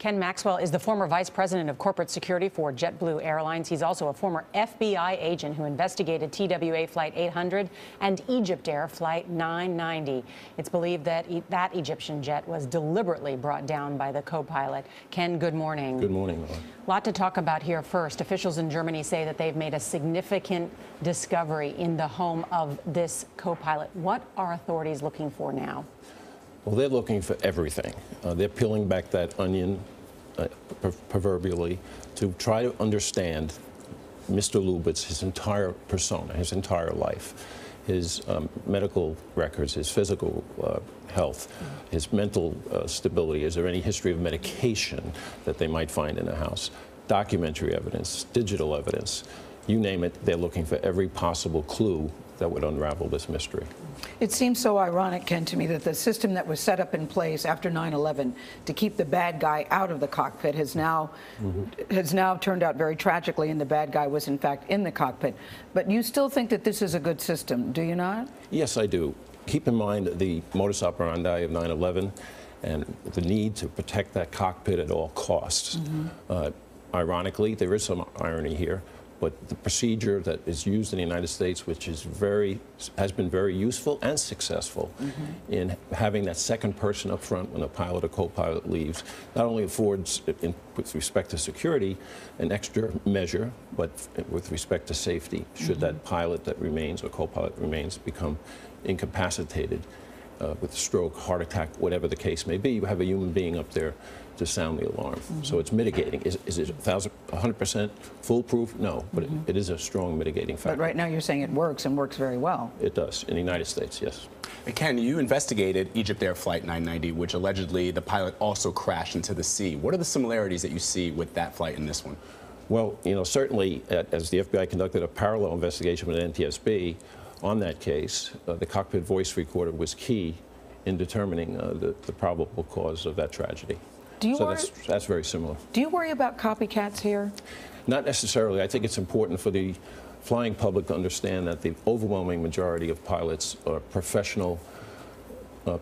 Ken Maxwell is the former vice president of corporate security for JetBlue Airlines. He's also a former FBI agent who investigated TWA Flight 800 and Egypt Air Flight 990. It's believed that that Egyptian jet was deliberately brought down by the co-pilot. Ken, good morning. Good morning, Laura. A lot to talk about here. First, officials in Germany say that they've made a significant discovery in the home of this co-pilot. What are authorities looking for now? Well, they're looking for everything. They're peeling back that onion, proverbially, to try to understand Mr. Lubitz, his entire persona, his entire life, his medical records, his physical health, his mental stability. Is there any history of medication that they might find in the house? Documentary evidence, digital evidence, you name it, they're looking for every possible clue that would unravel this mystery. It seems so ironic, Ken, to me that the system that was set up in place after 9/11 to keep the bad guy out of the cockpit has now turned out very tragically, and the bad guy was in fact in the cockpit. But you still think that this is a good system, do you not? Yes, I do. Keep in mind the modus operandi of 9/11 and the need to protect that cockpit at all costs. Ironically, there is some irony here, but the procedure that is used in the United States, which is has been very useful and successful in having that second person up front when a pilot or co-pilot leaves, not only affords, with respect to security, an extra measure, but with respect to safety, should that pilot that remains or co-pilot remains become incapacitated with a stroke, heart attack, whatever the case may be, you have a human being up there to sound the alarm. So it's mitigating. Is it 100% foolproof? No, but it is a strong mitigating factor. But right now you're saying it works and works very well. It does. In the United States, yes. Ken, you investigated Egypt Air Flight 990, which allegedly the pilot also crashed into the sea. What are the similarities that you see with that flight and this one? Well, you know, certainly, as the FBI conducted a parallel investigation with NTSB on that case, the cockpit voice recorder was key in determining the probable cause of that tragedy. That's very similar. Do you worry about copycats here? Not necessarily. I think it's important for the flying public to understand that the overwhelming majority of pilots are professional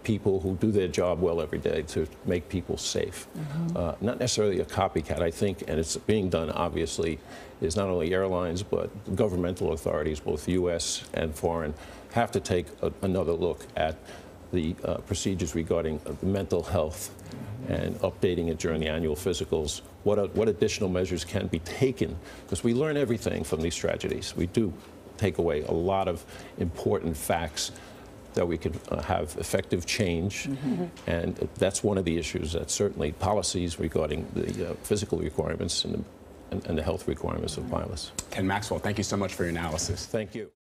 people who do their job well every day to make people safe. Not necessarily a copycat, I think, and it's being done, obviously, is not only airlines, but governmental authorities, both U.S. and foreign, have to take another look at the procedures regarding mental health and updating it during the annual physicals. What additional measures can be taken? Because we learn everything from these tragedies. We do take away a lot of important facts that we could have effective change, and that's one of the issues that certainly policies regarding the physical requirements and the health requirements of pilots. Ken Maxwell, thank you so much for your analysis. Thank you.